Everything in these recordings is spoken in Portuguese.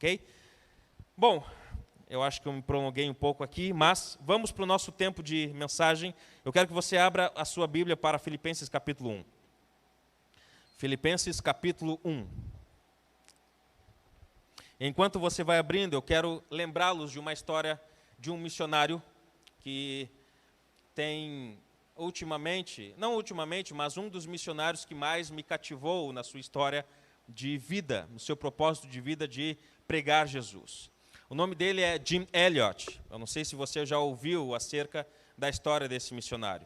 ok? Bom, eu acho que eu me prolonguei um pouco aqui, mas vamos para o nosso tempo de mensagem. Eu quero que você abra a sua Bíblia para Filipenses capítulo 1. Filipenses capítulo 1. Enquanto você vai abrindo, eu quero lembrá-los de uma história de um missionário que tem mas um dos missionários que mais me cativou na sua história de vida, no seu propósito de vida de pregar Jesus. O nome dele é Jim Elliot. Eu não sei se você já ouviu acerca da história desse missionário.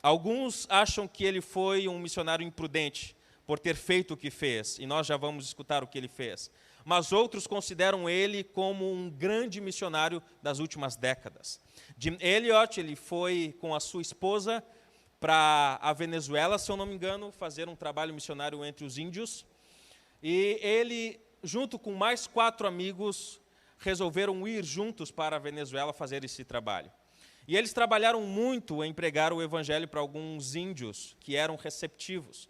Alguns acham que ele foi um missionário imprudente por ter feito o que fez, e nós já vamos escutar o que ele fez. Mas outros consideram ele como um grande missionário das últimas décadas. Jim Elliot, ele foi com a sua esposa para a Venezuela, se eu não me engano, fazer um trabalho missionário entre os índios. E ele, junto com mais 4 amigos, resolveram ir juntos para a Venezuela fazer esse trabalho. E eles trabalharam muito em pregar o evangelho para alguns índios que eram receptivos.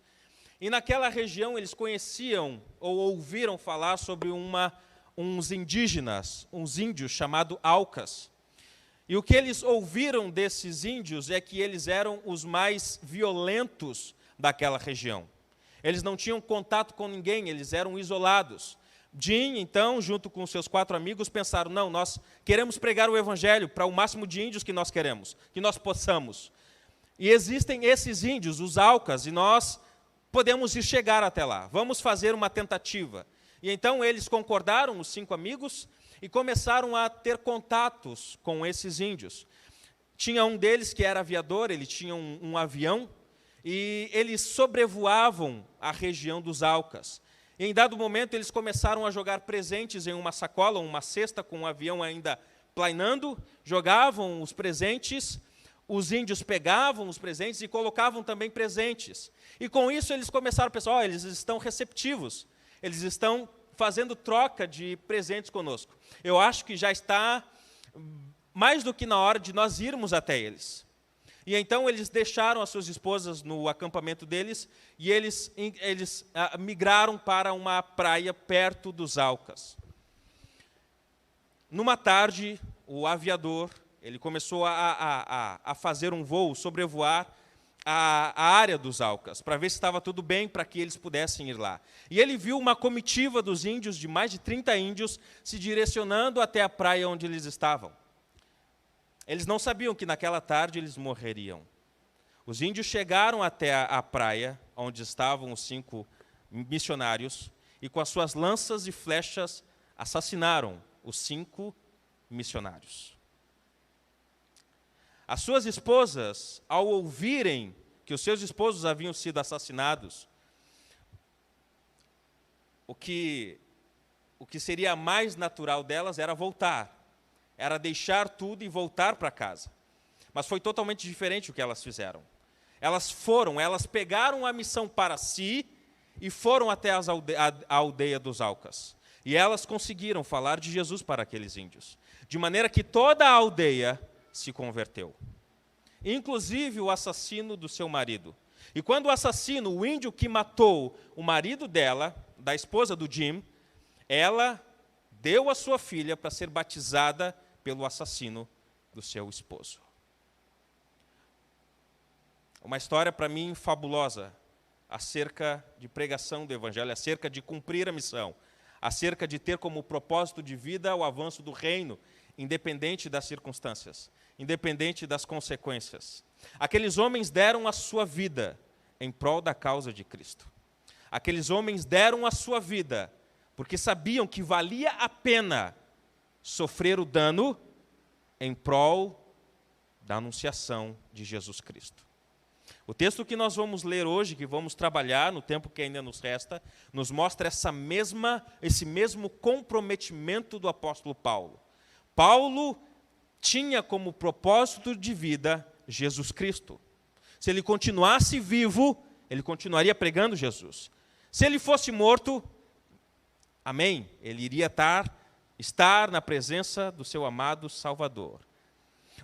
E naquela região eles conheciam ou ouviram falar sobre uns indígenas, uns índios chamados Aucas. E o que eles ouviram desses índios é que eles eram os mais violentos daquela região. Eles não tinham contato com ninguém, eles eram isolados. Jim, então, junto com seus 4 amigos, pensaram, não, nós queremos pregar o evangelho para o máximo de índios que nós queremos, que nós possamos. E existem esses índios, os Aucas, e nós podemos ir chegar até lá. Vamos fazer uma tentativa. E então eles concordaram, os 5 amigos, e começaram a ter contatos com esses índios. Tinha um deles que era aviador, ele tinha um avião, e eles sobrevoavam a região dos Aucas. E em dado momento eles começaram a jogar presentes em uma sacola, uma cesta com um avião ainda planando, jogavam os presentes. Os índios pegavam os presentes e colocavam também presentes. E com isso eles começaram a pensar, eles estão receptivos, eles estão fazendo troca de presentes conosco. Eu acho que já está mais do que na hora de nós irmos até eles. E então eles deixaram as suas esposas no acampamento deles e eles migraram para uma praia perto dos Aucas. Numa tarde, o aviador ele começou a fazer um voo, sobrevoar a área dos Aucas, para ver se estava tudo bem, para que eles pudessem ir lá. E ele viu uma comitiva dos índios, de mais de 30 índios, se direcionando até a praia onde eles estavam. Eles não sabiam que naquela tarde eles morreriam. Os índios chegaram até a praia, onde estavam os 5 missionários, e com as suas lanças e flechas assassinaram os 5 missionários. As suas esposas, ao ouvirem que os seus esposos haviam sido assassinados, o que seria mais natural delas era voltar, era deixar tudo e voltar para casa. Mas foi totalmente diferente o que elas fizeram. Elas pegaram a missão para si e foram até a aldeia dos Aucas. E elas conseguiram falar de Jesus para aqueles índios, de maneira que toda a aldeia se converteu, inclusive o assassino do seu marido. E quando o assassino, o índio que matou o marido dela, da esposa do Jim, ela deu a sua filha para ser batizada pelo assassino do seu esposo. Uma história para mim fabulosa acerca de pregação do evangelho, acerca de cumprir a missão, acerca de ter como propósito de vida o avanço do reino, independente das circunstâncias, independente das consequências. Aqueles homens deram a sua vida em prol da causa de Cristo. Aqueles homens deram a sua vida porque sabiam que valia a pena sofrer o dano em prol da anunciação de Jesus Cristo. O texto que nós vamos ler hoje, que vamos trabalhar no tempo que ainda nos resta, nos mostra esse mesmo comprometimento do apóstolo Paulo. Paulo tinha como propósito de vida Jesus Cristo. Se ele continuasse vivo, ele continuaria pregando Jesus. Se ele fosse morto, amém, ele iria estar na presença do seu amado Salvador.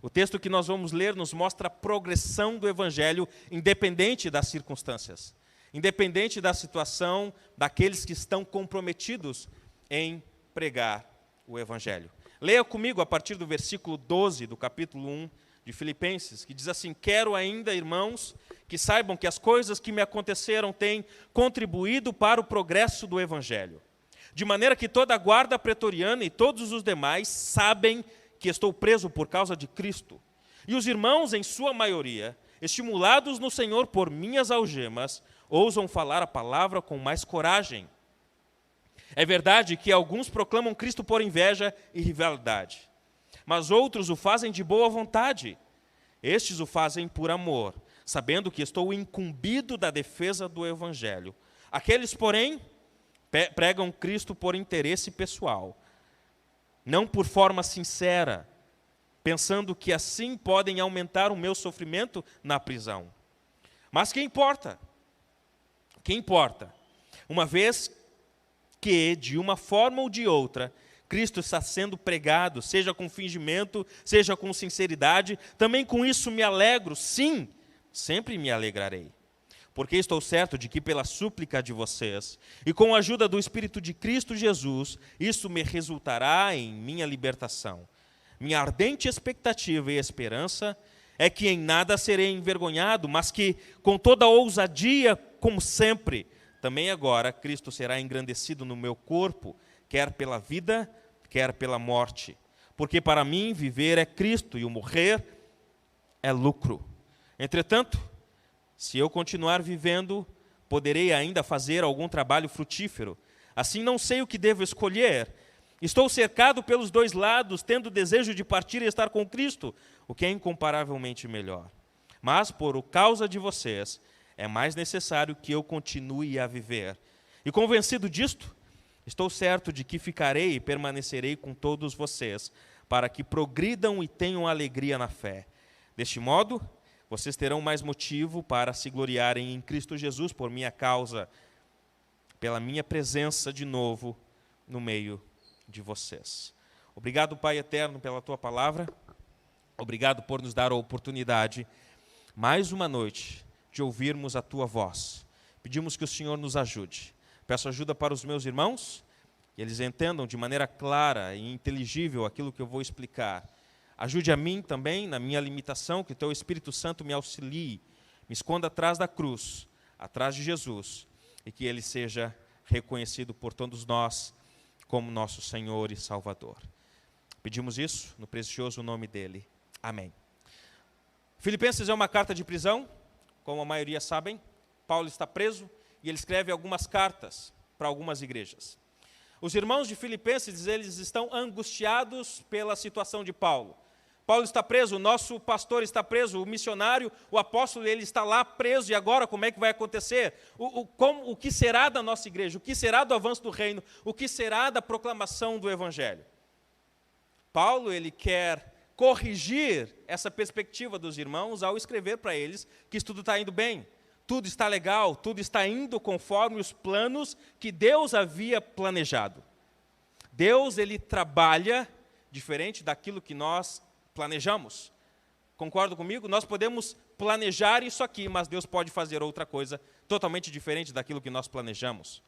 O texto que nós vamos ler nos mostra a progressão do evangelho, independente das circunstâncias, independente da situação daqueles que estão comprometidos em pregar o Evangelho. Leia comigo a partir do versículo 12 do capítulo 1 de Filipenses, que diz assim: quero ainda, irmãos, que saibam que as coisas que me aconteceram têm contribuído para o progresso do Evangelho, de maneira que toda a guarda pretoriana e todos os demais sabem que estou preso por causa de Cristo. E os irmãos, em sua maioria, estimulados no Senhor por minhas algemas, ousam falar a palavra com mais coragem. É verdade que alguns proclamam Cristo por inveja e rivalidade, mas outros o fazem de boa vontade. Estes o fazem por amor, sabendo que estou incumbido da defesa do Evangelho. Aqueles, porém, pregam Cristo por interesse pessoal, não por forma sincera, pensando que assim podem aumentar o meu sofrimento na prisão. Mas que importa? Que importa? Uma vez que, de uma forma ou de outra, Cristo está sendo pregado, seja com fingimento, seja com sinceridade, também com isso me alegro, sim, sempre me alegrarei. Porque estou certo de que pela súplica de vocês, e com a ajuda do Espírito de Cristo Jesus, isso me resultará em minha libertação. Minha ardente expectativa e esperança é que em nada serei envergonhado, mas que, com toda ousadia, como sempre, também agora Cristo será engrandecido no meu corpo, quer pela vida, quer pela morte. Porque para mim viver é Cristo e o morrer é lucro. Entretanto, se eu continuar vivendo, poderei ainda fazer algum trabalho frutífero. Assim não sei o que devo escolher. Estou cercado pelos dois lados, tendo desejo de partir e estar com Cristo, o que é incomparavelmente melhor. Mas, por causa de vocês, é mais necessário que eu continue a viver. E convencido disto, estou certo de que ficarei e permanecerei com todos vocês, para que progridam e tenham alegria na fé. Deste modo, vocês terão mais motivo para se gloriarem em Cristo Jesus por minha causa, pela minha presença de novo no meio de vocês. Obrigado, Pai eterno, pela Tua palavra. Obrigado por nos dar a oportunidade, mais uma noite, de ouvirmos a Tua voz. Pedimos que o Senhor nos ajude. Peço ajuda para os meus irmãos, que eles entendam de maneira clara e inteligível aquilo que eu vou explicar. Ajude a mim também, na minha limitação, que o Teu Espírito Santo me auxilie, me esconda atrás da cruz, atrás de Jesus, e que Ele seja reconhecido por todos nós como nosso Senhor e Salvador. Pedimos isso no precioso nome dEle. Amém. Filipenses é uma carta de prisão, como a maioria sabem. Paulo está preso e ele escreve algumas cartas para algumas igrejas. Os irmãos de Filipenses, eles estão angustiados pela situação de Paulo. Paulo está preso, o nosso pastor está preso, o missionário, o apóstolo, ele está lá preso, e agora como é que vai acontecer? O que será da nossa igreja? O que será do avanço do reino? O que será da proclamação do Evangelho? Paulo, ele quer corrigir essa perspectiva dos irmãos ao escrever para eles que isso tudo está indo bem, tudo está legal, tudo está indo conforme os planos que Deus havia planejado. Deus, ele trabalha diferente daquilo que nós planejamos. Concorda comigo? Nós podemos planejar isso aqui, mas Deus pode fazer outra coisa totalmente diferente daquilo que nós planejamos.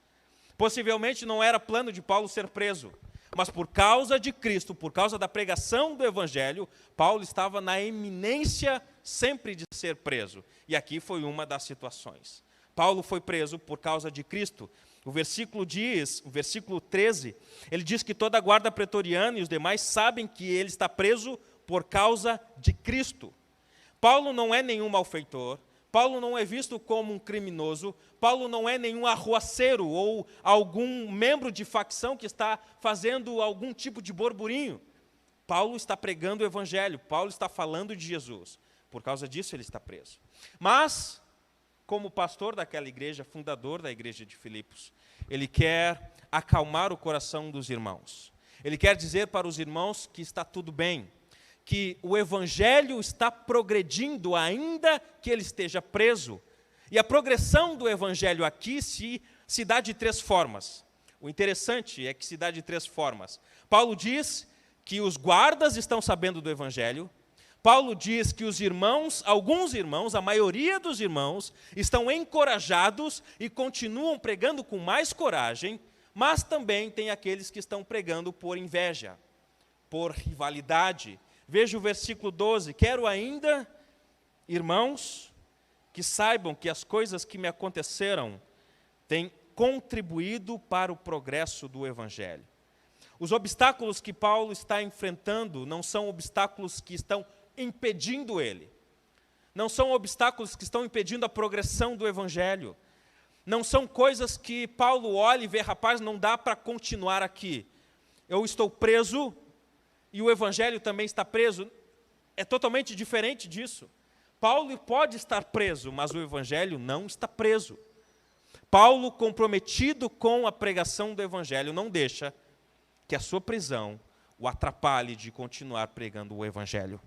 Possivelmente não era plano de Paulo ser preso, mas por causa de Cristo, por causa da pregação do Evangelho, Paulo estava na iminência sempre de ser preso. E aqui foi uma das situações. Paulo foi preso por causa de Cristo. O versículo 13, ele diz que toda a guarda pretoriana e os demais sabem que ele está preso por causa de Cristo. Paulo não é nenhum malfeitor, Paulo não é visto como um criminoso, Paulo não é nenhum arruaceiro ou algum membro de facção que está fazendo algum tipo de burburinho. Paulo está pregando o Evangelho, Paulo está falando de Jesus. Por causa disso ele está preso. Mas, como pastor daquela igreja, fundador da igreja de Filipos, ele quer acalmar o coração dos irmãos. Ele quer dizer para os irmãos que está tudo bem, que o Evangelho está progredindo ainda que ele esteja preso. E a progressão do Evangelho aqui se dá de três formas. O interessante é que se dá de três formas. Paulo diz que os guardas estão sabendo do Evangelho. Paulo diz que os irmãos, alguns irmãos, a maioria dos irmãos, estão encorajados e continuam pregando com mais coragem. Mas também tem aqueles que estão pregando por inveja, por rivalidade. Veja o versículo 12. Quero ainda, irmãos, que saibam que as coisas que me aconteceram têm contribuído para o progresso do Evangelho. Os obstáculos que Paulo está enfrentando não são obstáculos que estão impedindo ele. Não são obstáculos que estão impedindo a progressão do Evangelho. Não são coisas que Paulo olha e vê, rapaz, não dá para continuar aqui. Eu estou preso e o Evangelho também está preso. É totalmente diferente disso. Paulo pode estar preso, mas o Evangelho não está preso. Paulo, comprometido com a pregação do Evangelho, não deixa que a sua prisão o atrapalhe de continuar pregando o Evangelho.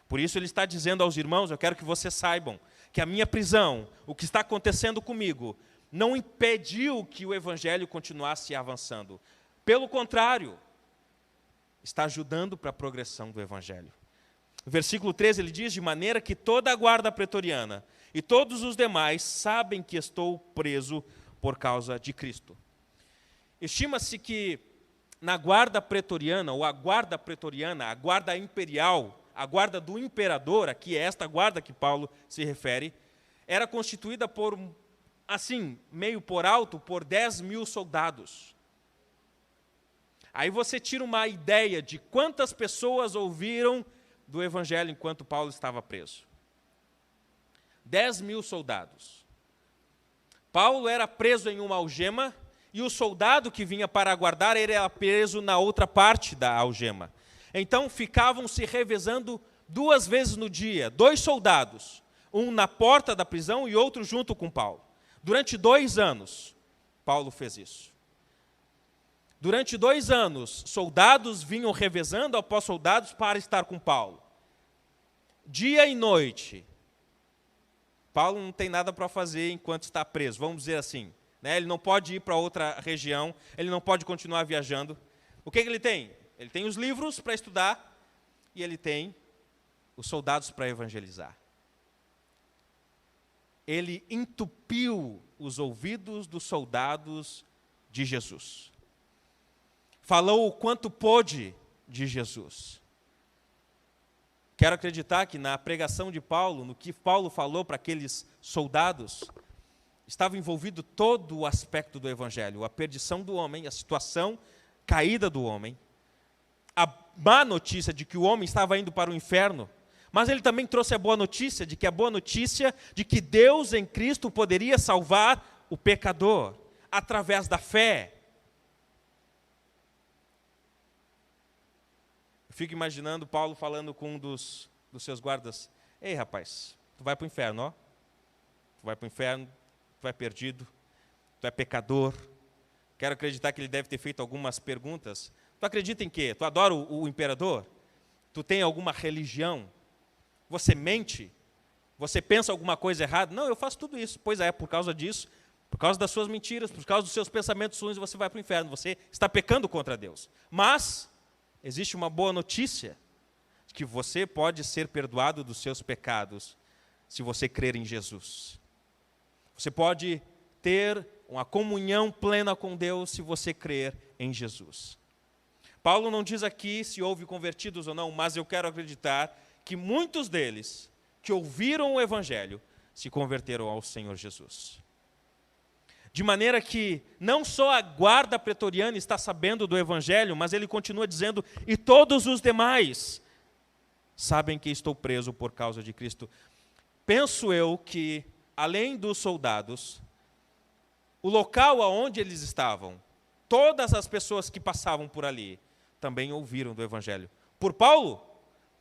Por isso ele está dizendo aos irmãos, eu quero que vocês saibam que a minha prisão, o que está acontecendo comigo, não impediu que o Evangelho continuasse avançando. Pelo contrário, está ajudando para a progressão do Evangelho. No versículo 13 ele diz, de maneira que toda a guarda pretoriana e todos os demais sabem que estou preso por causa de Cristo. Estima-se que na guarda pretoriana, ou a guarda pretoriana, a guarda imperial, a guarda do imperador, aqui é esta guarda que Paulo se refere, era constituída por, assim, meio por alto, por 10.000 soldados. Aí você tira uma ideia de quantas pessoas ouviram do Evangelho enquanto Paulo estava preso. 10.000 soldados. Paulo era preso em uma algema, e o soldado que vinha para aguardar, ele era preso na outra parte da algema. Então, ficavam se revezando 2 vezes no dia, 2 soldados, um na porta da prisão e outro junto com Paulo. Durante 2 anos, Paulo fez isso. Durante 2 anos, soldados vinham revezando após soldados para estar com Paulo. Dia e noite. Paulo não tem nada para fazer enquanto está preso, vamos dizer assim. Ele não pode ir para outra região, ele não pode continuar viajando. O que ele tem? Ele tem os livros para estudar e ele tem os soldados para evangelizar. Ele entupiu os ouvidos dos soldados de Jesus. Falou o quanto pôde de Jesus. Quero acreditar que na pregação de Paulo, no que Paulo falou para aqueles soldados, estava envolvido todo o aspecto do Evangelho, a perdição do homem, a situação caída do homem, a má notícia de que o homem estava indo para o inferno, mas ele também trouxe a boa notícia de que Deus em Cristo poderia salvar o pecador através da fé. Eu fico imaginando Paulo falando com um dos seus guardas, ei rapaz, tu vai para o inferno, ó. Tu vai para o inferno, tu é perdido, tu é pecador. Quero acreditar que ele deve ter feito algumas perguntas. Tu acredita em quê? Tu adora o imperador? Tu tem alguma religião? Você mente? Você pensa alguma coisa errada? Não, eu faço tudo isso. Pois é, por causa disso, por causa das suas mentiras, por causa dos seus pensamentos ruins, você vai para o inferno. Você está pecando contra Deus. Mas existe uma boa notícia, que você pode ser perdoado dos seus pecados se você crer em Jesus. Você pode ter uma comunhão plena com Deus se você crer em Jesus. Paulo não diz aqui se houve convertidos ou não, mas eu quero acreditar que muitos deles que ouviram o Evangelho se converteram ao Senhor Jesus. De maneira que não só a guarda pretoriana está sabendo do Evangelho, mas ele continua dizendo, e todos os demais sabem que estou preso por causa de Cristo. Penso eu que, além dos soldados, o local aonde eles estavam, todas as pessoas que passavam por ali, também ouviram do Evangelho. Por Paulo?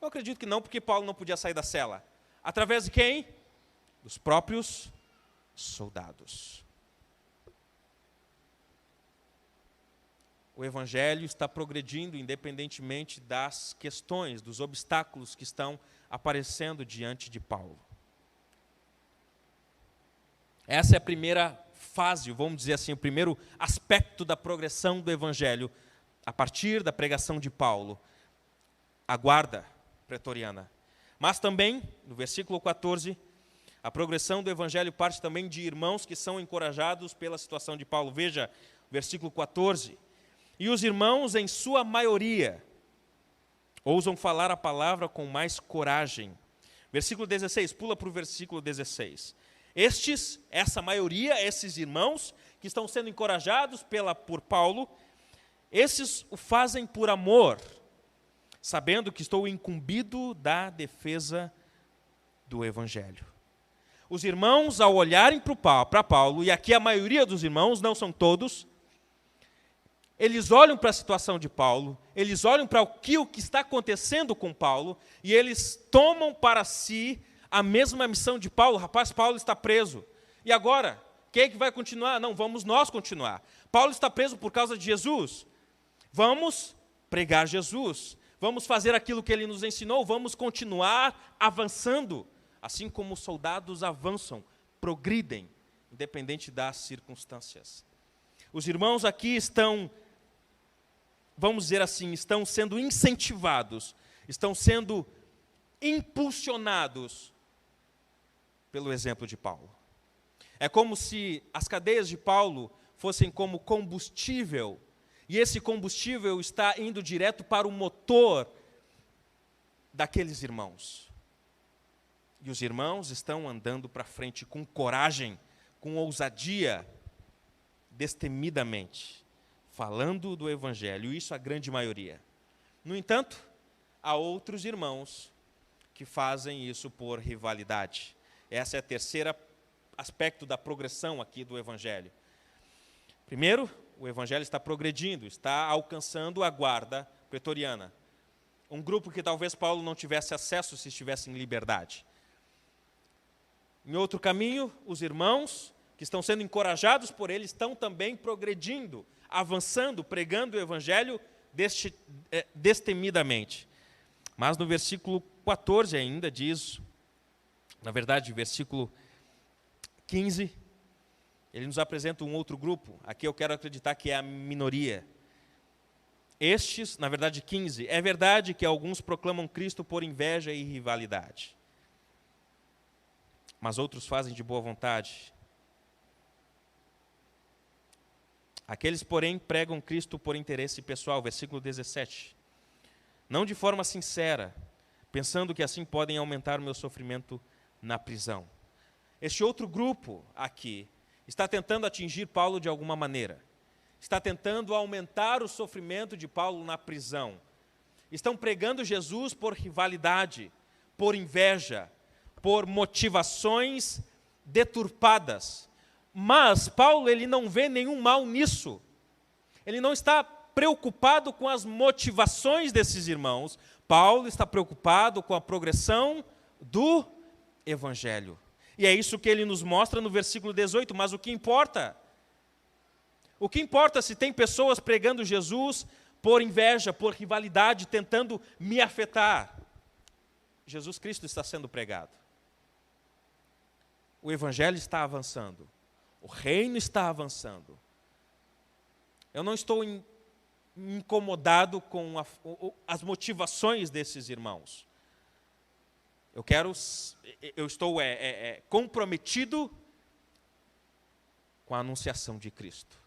Eu acredito que não, porque Paulo não podia sair da cela. Através de quem? Dos próprios soldados. O Evangelho está progredindo independentemente das questões, dos obstáculos que estão aparecendo diante de Paulo. Essa é a primeira fase, vamos dizer assim, o primeiro aspecto da progressão do Evangelho, a partir da pregação de Paulo, a guarda pretoriana. Mas também, no versículo 14, a progressão do Evangelho parte também de irmãos que são encorajados pela situação de Paulo. Veja versículo 14. E os irmãos, em sua maioria, ousam falar a palavra com mais coragem. Versículo 16, pula para o versículo 16. Essa maioria, esses irmãos que estão sendo encorajados por Paulo, esses o fazem por amor, sabendo que estou incumbido da defesa do Evangelho. Os irmãos, ao olharem para Paulo, e aqui a maioria dos irmãos, não são todos, eles olham para a situação de Paulo, eles olham para o que está acontecendo com Paulo, e eles tomam para si a mesma missão de Paulo. Rapaz, Paulo está preso. E agora? Quem é que vai continuar? Não, vamos nós continuar. Paulo está preso por causa de Jesus. Vamos pregar Jesus. Vamos fazer aquilo que ele nos ensinou. Vamos continuar avançando. Assim como os soldados avançam, progridem, independente das circunstâncias. Os irmãos aqui estão, vamos dizer assim, estão sendo incentivados, estão sendo impulsionados pelo exemplo de Paulo. É como se as cadeias de Paulo fossem como combustível, e esse combustível está indo direto para o motor daqueles irmãos. E os irmãos estão andando para frente com coragem, com ousadia, destemidamente, falando do Evangelho, isso a grande maioria. No entanto, há outros irmãos que fazem isso por rivalidade. Essa é a terceira aspecto da progressão aqui do Evangelho. Primeiro, o Evangelho está progredindo, está alcançando a guarda pretoriana. Um grupo que talvez Paulo não tivesse acesso se estivesse em liberdade. Em outro caminho, os irmãos que estão sendo encorajados por ele estão também progredindo, avançando, pregando o Evangelho destemidamente. Mas no versículo 14 ainda diz, na verdade, versículo 15, ele nos apresenta um outro grupo. Aqui eu quero acreditar que é a minoria. Estes, na verdade 15, é verdade que alguns proclamam Cristo por inveja e rivalidade, mas outros fazem de boa vontade. Aqueles, porém, pregam Cristo por interesse pessoal, versículo 17. Não de forma sincera, pensando que assim podem aumentar o meu sofrimento na prisão. Este outro grupo aqui está tentando atingir Paulo de alguma maneira. Está tentando aumentar o sofrimento de Paulo na prisão. Estão pregando Jesus por rivalidade, por inveja, por motivações deturpadas. Mas Paulo, ele não vê nenhum mal nisso. Ele não está preocupado com as motivações desses irmãos. Paulo está preocupado com a progressão do Evangelho. E é isso que ele nos mostra no versículo 18. Mas o que importa? O que importa se tem pessoas pregando Jesus por inveja, por rivalidade, tentando me afetar? Jesus Cristo está sendo pregado. O Evangelho está avançando. O reino está avançando. Eu não estou incomodado com as motivações desses irmãos. Eu estou comprometido com a anunciação de Cristo.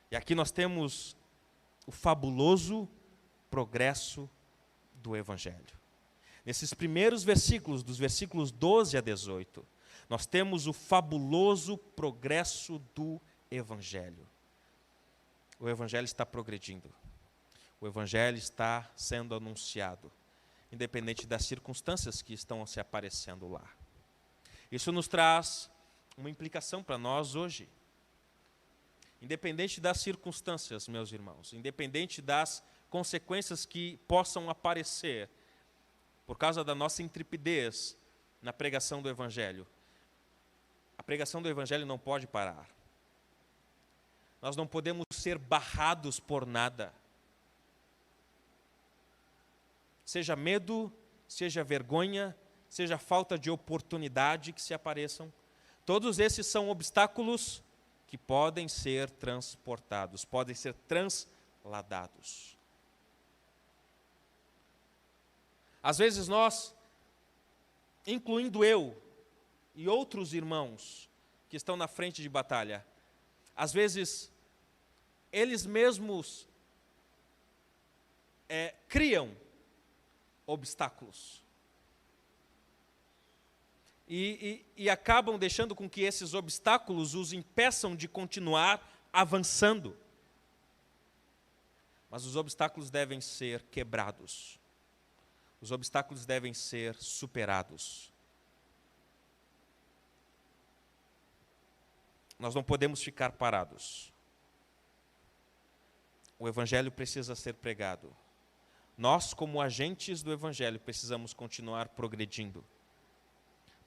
E aqui nós temos o fabuloso progresso do Evangelho. Nesses primeiros versículos, dos versículos 12 a 18, nós temos o fabuloso progresso do Evangelho. O Evangelho está progredindo. O Evangelho está sendo anunciado, independente das circunstâncias que estão se aparecendo lá. Isso nos traz uma implicação para nós hoje. Independente das circunstâncias, meus irmãos, independente das consequências que possam aparecer, por causa da nossa intrepidez na pregação do Evangelho, a pregação do Evangelho não pode parar. Nós não podemos ser barrados por nada. Seja medo, seja vergonha, seja falta de oportunidade que se apareçam. Todos esses são obstáculos que podem ser transportados, podem ser transladados. Às vezes nós, incluindo eu e outros irmãos que estão na frente de batalha, às vezes, eles mesmos criam obstáculos. E acabam deixando com que esses obstáculos os impeçam de continuar avançando. Mas os obstáculos devem ser quebrados. Os obstáculos devem ser superados. Nós não podemos ficar parados. O Evangelho precisa ser pregado. Nós, como agentes do Evangelho, precisamos continuar progredindo.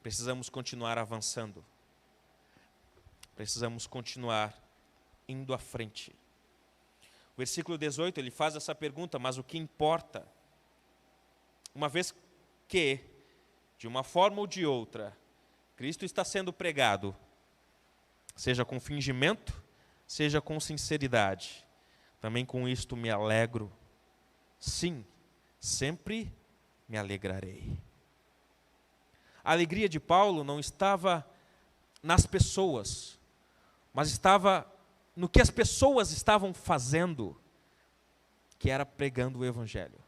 Precisamos continuar avançando. Precisamos continuar indo à frente. O versículo 18, ele faz essa pergunta, mas o que importa? Uma vez que, de uma forma ou de outra, Cristo está sendo pregado, seja com fingimento, seja com sinceridade, também com isto me alegro. Sim, sempre me alegrarei. A alegria de Paulo não estava nas pessoas, mas estava no que as pessoas estavam fazendo, que era pregando o Evangelho,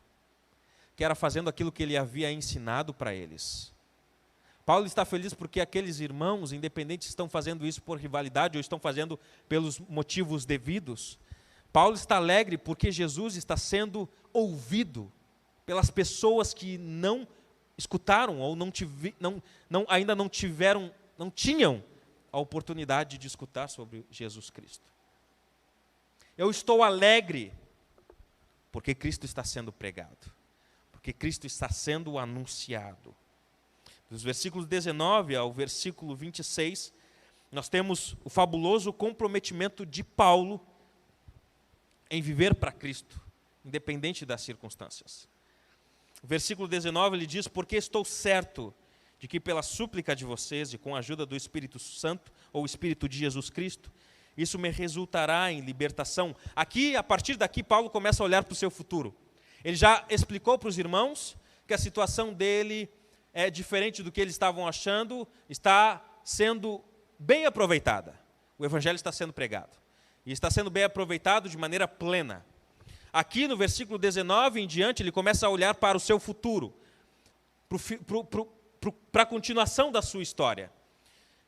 que era fazendo aquilo que ele havia ensinado para eles. Paulo está feliz porque aqueles irmãos, independentes, estão fazendo isso por rivalidade ou estão fazendo pelos motivos devidos. Paulo está alegre porque Jesus está sendo ouvido pelas pessoas que não escutaram ou ainda não tinham a oportunidade de escutar sobre Jesus Cristo. Eu estou alegre porque Cristo está sendo pregado, porque Cristo está sendo anunciado. Dos versículos 19 ao versículo 26, nós temos o fabuloso comprometimento de Paulo em viver para Cristo, independente das circunstâncias. O versículo 19, ele diz: porque estou certo de que pela súplica de vocês e com a ajuda do Espírito Santo, ou Espírito de Jesus Cristo, isso me resultará em libertação. Aqui, a partir daqui, Paulo começa a olhar para o seu futuro. Ele já explicou para os irmãos que a situação dele é diferente do que eles estavam achando, está sendo bem aproveitada. O Evangelho está sendo pregado. E está sendo bem aproveitado de maneira plena. Aqui no versículo 19 em diante, ele começa a olhar para o seu futuro, para a continuação da sua história.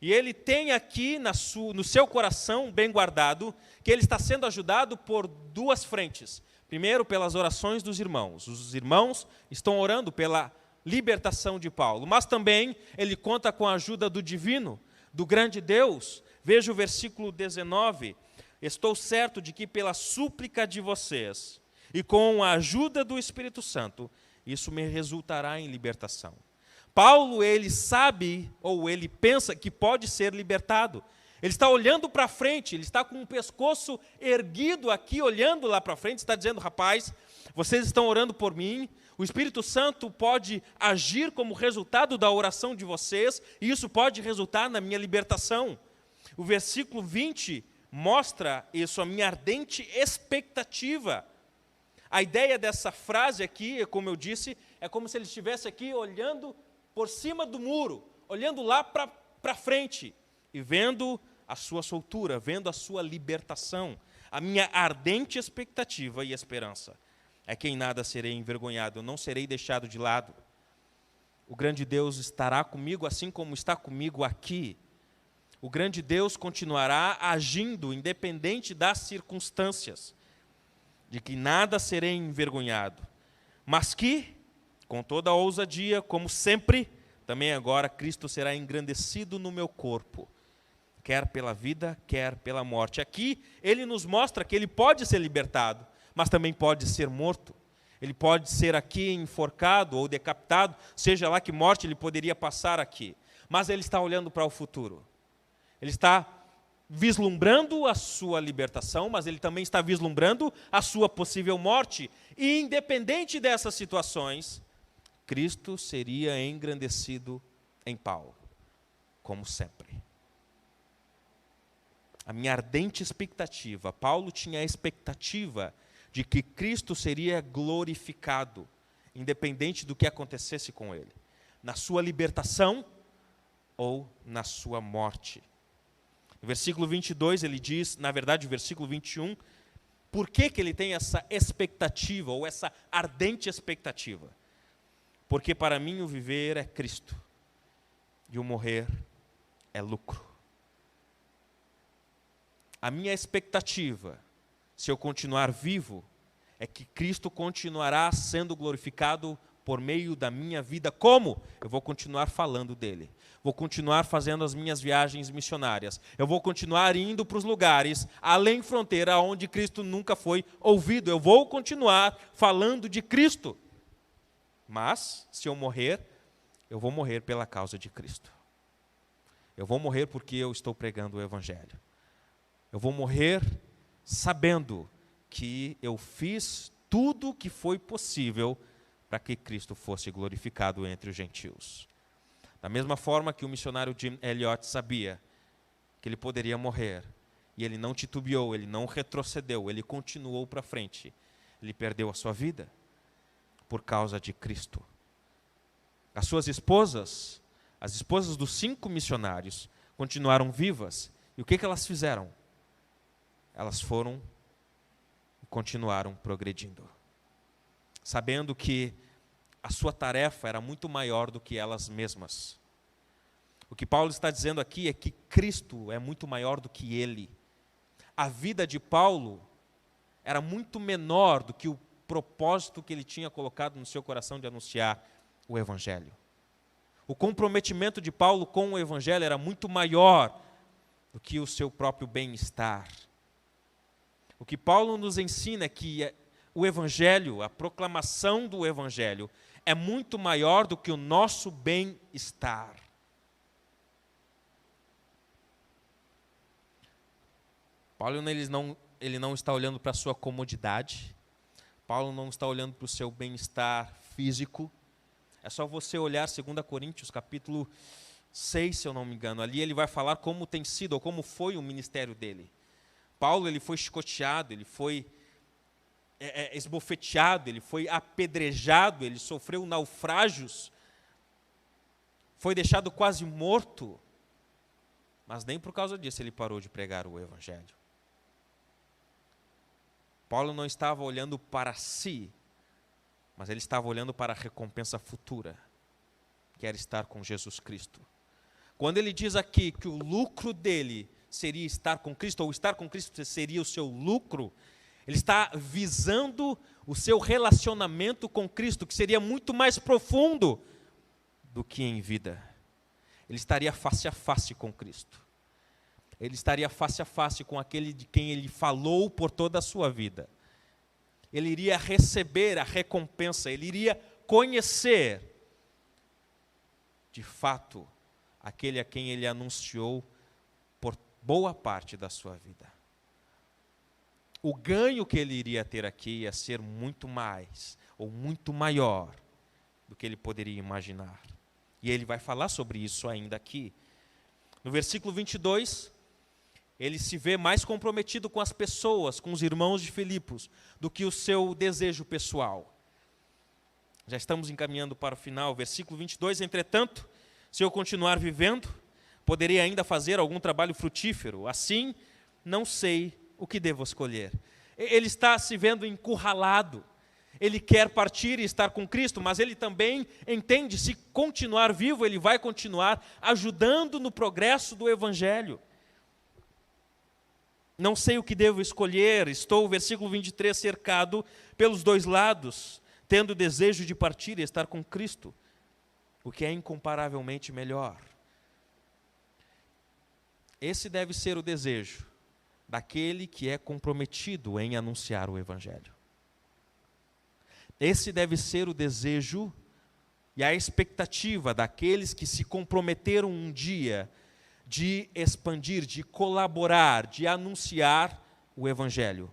E ele tem aqui no seu coração, bem guardado, que ele está sendo ajudado por duas frentes. Primeiro, pelas orações dos irmãos. Os irmãos estão orando pela libertação de Paulo. Mas também ele conta com a ajuda do divino, do grande Deus. Veja o versículo 19. Estou certo de que pela súplica de vocês e com a ajuda do Espírito Santo, isso me resultará em libertação. Paulo, ele sabe, ou ele pensa que pode ser libertado. Ele está olhando para frente, ele está com o pescoço erguido aqui, olhando lá para frente, está dizendo: rapaz, vocês estão orando por mim, o Espírito Santo pode agir como resultado da oração de vocês, e isso pode resultar na minha libertação. O versículo 20 mostra isso, a minha ardente expectativa. A ideia dessa frase aqui, como eu disse, é como se ele estivesse aqui olhando por cima do muro, olhando lá para frente e vendo a sua soltura, vendo a sua libertação. A minha ardente expectativa e esperança é que em nada serei envergonhado, eu não serei deixado de lado. O grande Deus estará comigo assim como está comigo aqui. O grande Deus continuará agindo, independente das circunstâncias, de que nada serei envergonhado, mas que, com toda a ousadia, como sempre, também agora Cristo será engrandecido no meu corpo, quer pela vida, quer pela morte. Aqui ele nos mostra que ele pode ser libertado, mas também pode ser morto. Ele pode ser aqui enforcado ou decapitado, seja lá que morte ele poderia passar aqui. Mas ele está olhando para o futuro. Ele está vislumbrando a sua libertação, mas ele também está vislumbrando a sua possível morte. E independente dessas situações, Cristo seria engrandecido em Paulo, como sempre. A minha ardente expectativa, Paulo tinha a expectativa de que Cristo seria glorificado, independente do que acontecesse com ele, na sua libertação ou na sua morte. No versículo 22 ele diz, na verdade, o versículo 21, por que ele tem essa expectativa, ou essa ardente expectativa? Porque para mim o viver é Cristo, e o morrer é lucro. A minha expectativa, se eu continuar vivo, é que Cristo continuará sendo glorificado por meio da minha vida. Como? Eu vou continuar falando dele. Vou continuar fazendo as minhas viagens missionárias. Eu vou continuar indo para os lugares além fronteira onde Cristo nunca foi ouvido. Eu vou continuar falando de Cristo. Mas, se eu morrer, eu vou morrer pela causa de Cristo. Eu vou morrer porque eu estou pregando o Evangelho. Eu vou morrer sabendo que eu fiz tudo o que foi possível para que Cristo fosse glorificado entre os gentios. Da mesma forma que o missionário Jim Elliot sabia que ele poderia morrer, e ele não titubeou, ele não retrocedeu, ele continuou para frente. Ele perdeu a sua vida por causa de Cristo. As suas esposas, as esposas dos 5 missionários, continuaram vivas. E o que elas fizeram? Elas foram e continuaram progredindo, sabendo que a sua tarefa era muito maior do que elas mesmas. O que Paulo está dizendo aqui é que Cristo é muito maior do que ele. A vida de Paulo era muito menor do que o propósito que ele tinha colocado no seu coração de anunciar o Evangelho. O comprometimento de Paulo com o Evangelho era muito maior do que o seu próprio bem-estar. O que Paulo nos ensina é que o Evangelho, a proclamação do Evangelho, é muito maior do que o nosso bem-estar. Paulo ele não está olhando para a sua comodidade. Paulo não está olhando para o seu bem-estar físico. É só você olhar 2 Coríntios, capítulo 6, se eu não me engano. Ali ele vai falar como tem sido, ou como foi o ministério dele. Paulo ele foi chicoteado, ele foi esbofeteado, ele foi apedrejado, ele sofreu naufrágios, foi deixado quase morto, mas nem por causa disso ele parou de pregar o Evangelho. Paulo não estava olhando para si, mas ele estava olhando para a recompensa futura, que era estar com Jesus Cristo. Quando ele diz aqui que o lucro dele seria estar com Cristo, ou estar com Cristo seria o seu lucro, ele está visando o seu relacionamento com Cristo, que seria muito mais profundo do que em vida. Ele estaria face a face com Cristo. Ele estaria face a face com aquele de quem ele falou por toda a sua vida. Ele iria receber a recompensa, ele iria conhecer, de fato, aquele a quem ele anunciou por boa parte da sua vida. O ganho que ele iria ter aqui ia ser muito mais, ou muito maior, do que ele poderia imaginar. E ele vai falar sobre isso ainda aqui. No versículo 22, ele se vê mais comprometido com as pessoas, com os irmãos de Filipos, do que o seu desejo pessoal. Já estamos encaminhando para o final. Versículo 22, entretanto, se eu continuar vivendo, poderei ainda fazer algum trabalho frutífero. Assim, não sei o que devo escolher. Ele está se vendo encurralado. Ele quer partir e estar com Cristo, mas ele também entende, se continuar vivo, ele vai continuar ajudando no progresso do Evangelho. Não sei o que devo escolher, estou, versículo 23, cercado pelos dois lados, tendo desejo de partir e estar com Cristo, o que é incomparavelmente melhor. Esse deve ser o desejo daquele que é comprometido em anunciar o Evangelho. Esse deve ser o desejo e a expectativa daqueles que se comprometeram um dia de expandir, de colaborar, de anunciar o Evangelho.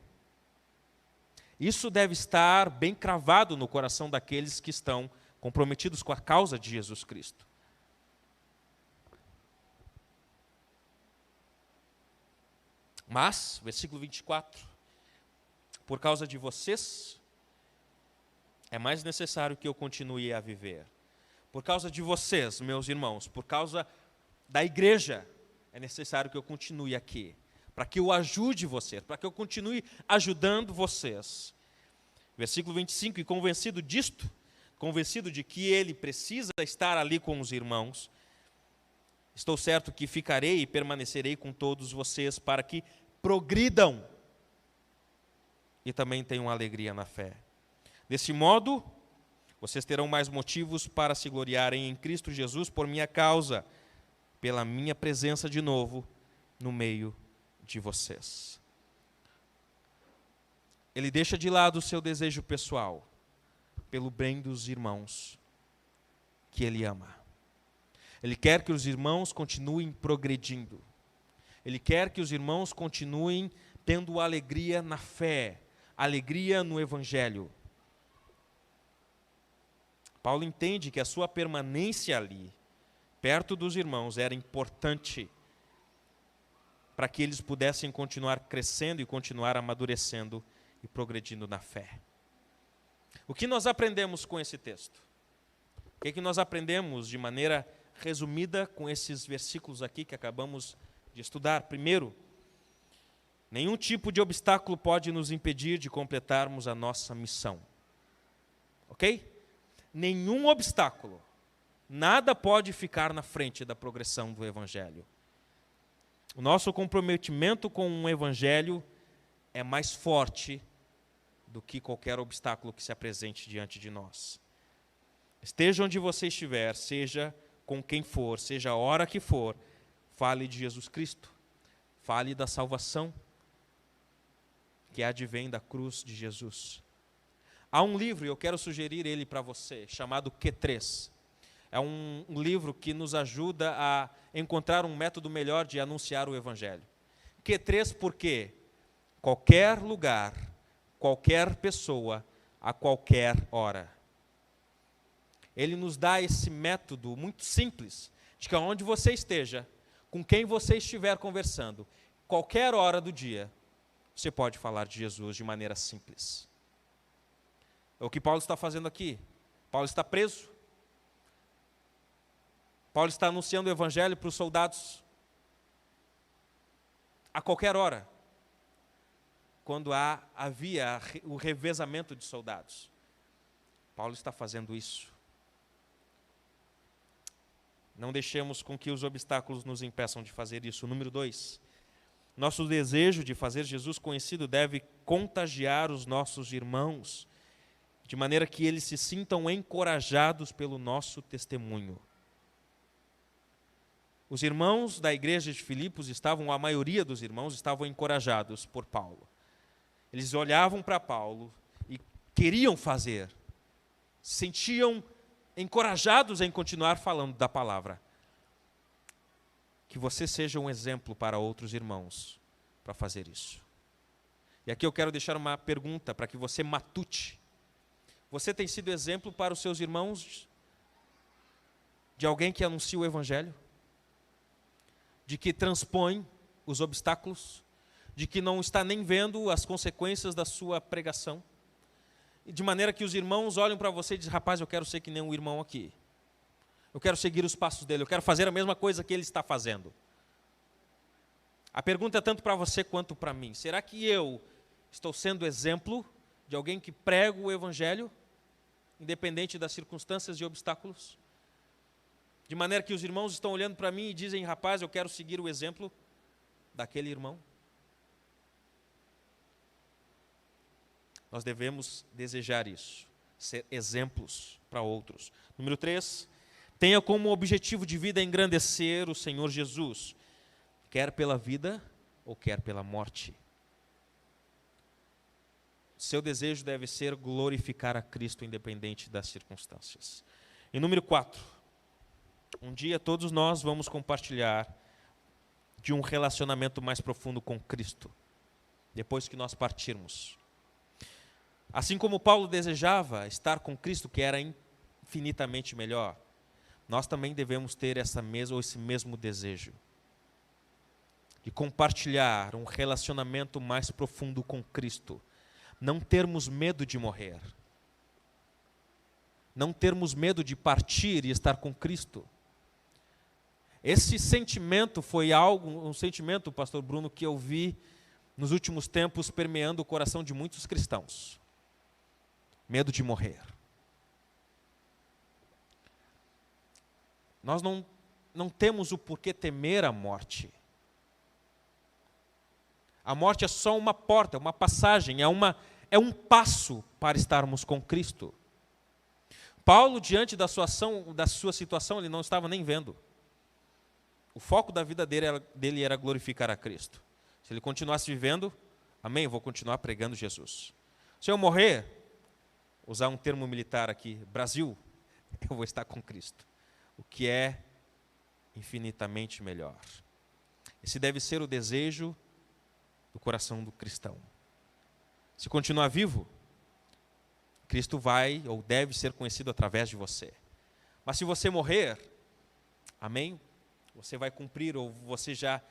Isso deve estar bem cravado no coração daqueles que estão comprometidos com a causa de Jesus Cristo. Mas, versículo 24, por causa de vocês, é mais necessário que eu continue a viver. Por causa de vocês, meus irmãos, por causa da igreja, é necessário que eu continue aqui, para que eu ajude vocês, para que eu continue ajudando vocês. Versículo 25, e convencido disto, convencido de que ele precisa estar ali com os irmãos, estou certo que ficarei e permanecerei com todos vocês para que progridam e também tenham alegria na fé. Desse modo, vocês terão mais motivos para se gloriarem em Cristo Jesus por minha causa, pela minha presença de novo no meio de vocês. Ele deixa de lado o seu desejo pessoal, pelo bem dos irmãos que ele ama. Ele quer que os irmãos continuem progredindo. Ele quer que os irmãos continuem tendo alegria na fé, alegria no Evangelho. Paulo entende que a sua permanência ali, perto dos irmãos, era importante para que eles pudessem continuar crescendo e continuar amadurecendo e progredindo na fé. O que nós aprendemos com esse texto? O que nós aprendemos de maneira resumida com esses versículos aqui que acabamos de estudar? Primeiro, nenhum tipo de obstáculo pode nos impedir de completarmos a nossa missão. Ok? Nenhum obstáculo, nada pode ficar na frente da progressão do Evangelho. O nosso comprometimento com o Evangelho é mais forte do que qualquer obstáculo que se apresente diante de nós. Esteja onde você estiver, seja com quem for, seja a hora que for, fale de Jesus Cristo, fale da salvação que advém da cruz de Jesus. Há um livro, e eu quero sugerir ele para você, chamado Q3. É um livro que nos ajuda a encontrar um método melhor de anunciar o Evangelho. Q3 porque qualquer lugar, qualquer pessoa, a qualquer hora. Ele nos dá esse método muito simples, de que onde você esteja, com quem você estiver conversando, qualquer hora do dia, você pode falar de Jesus de maneira simples. É o que Paulo está fazendo aqui. Paulo está preso. Paulo está anunciando o Evangelho para os soldados a qualquer hora, quando havia o revezamento de soldados. Paulo está fazendo isso. Não deixemos com que os obstáculos nos impeçam de fazer isso. Número 2, nosso desejo de fazer Jesus conhecido deve contagiar os nossos irmãos, de maneira que eles se sintam encorajados pelo nosso testemunho. Os irmãos da igreja de Filipos a maioria dos irmãos estavam encorajados por Paulo. Eles olhavam para Paulo e queriam fazer, se sentiam encorajados em continuar falando da palavra. Que você seja um exemplo para outros irmãos para fazer isso. E aqui eu quero deixar uma pergunta para que você matute. Você tem sido exemplo para os seus irmãos de alguém que anuncia o Evangelho? De que transpõe os obstáculos? De que não está nem vendo as consequências da sua pregação? De maneira que os irmãos olham para você e dizem: rapaz, eu quero ser que nem um irmão aqui. Eu quero seguir os passos dele, eu quero fazer a mesma coisa que ele está fazendo. A pergunta é tanto para você quanto para mim. Será que eu estou sendo exemplo de alguém que prega o Evangelho, independente das circunstâncias e obstáculos? De maneira que os irmãos estão olhando para mim e dizem: rapaz, eu quero seguir o exemplo daquele irmão. Nós devemos desejar isso, ser exemplos para outros. Número 3, tenha como objetivo de vida engrandecer o Senhor Jesus, quer pela vida ou quer pela morte. Seu desejo deve ser glorificar a Cristo, independente das circunstâncias. E número 4, um dia todos nós vamos compartilhar de um relacionamento mais profundo com Cristo, depois que nós partirmos. Assim como Paulo desejava estar com Cristo, que era infinitamente melhor, nós também devemos ter esse mesmo desejo de compartilhar um relacionamento mais profundo com Cristo. Não termos medo de morrer. Não termos medo de partir e estar com Cristo. Esse sentimento foi um sentimento, pastor Bruno, que eu vi nos últimos tempos permeando o coração de muitos cristãos. Medo de morrer. Nós não temos o porquê temer a morte. A morte é só uma porta, uma passagem, é um passo para estarmos com Cristo. Paulo, diante da sua situação, ele não estava nem vendo. O foco da vida dele era glorificar a Cristo. Se ele continuasse vivendo, amém, eu vou continuar pregando Jesus. Se eu morrer, usar um termo militar aqui, Brasil, eu vou estar com Cristo. O que é infinitamente melhor. Esse deve ser o desejo do coração do cristão. Se continuar vivo, Cristo vai ou deve ser conhecido através de você. Mas se você morrer, amém, você vai cumprir ou você já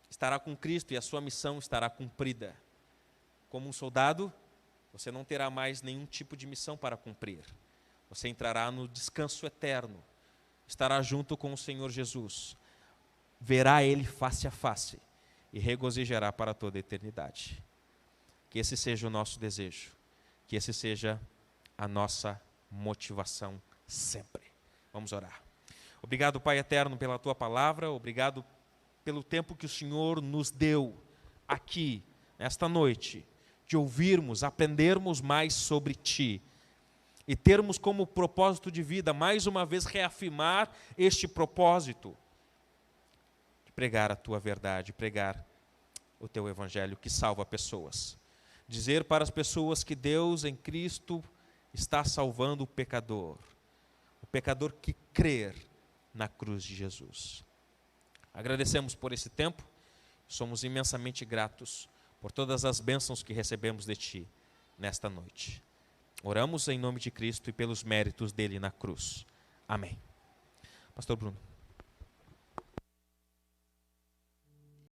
estará com Cristo e a sua missão estará cumprida. Como um soldado, você não terá mais nenhum tipo de missão para cumprir. Você entrará no descanso eterno. Estará junto com o Senhor Jesus. Verá Ele face a face e regozijará para toda a eternidade. Que esse seja o nosso desejo. Que esse seja a nossa motivação sempre. Vamos orar. Obrigado, Pai eterno, pela Tua palavra. Obrigado pelo tempo que o Senhor nos deu aqui, nesta noite, de ouvirmos, aprendermos mais sobre Ti. E termos como propósito de vida, mais uma vez, reafirmar este propósito. De pregar a Tua verdade, pregar o Teu Evangelho que salva pessoas. Dizer para as pessoas que Deus em Cristo está salvando o pecador que crer na cruz de Jesus. Agradecemos por esse tempo, somos imensamente gratos por todas as bênçãos que recebemos de Ti nesta noite. Oramos em nome de Cristo e pelos méritos dele na cruz. Amém. Pastor Bruno.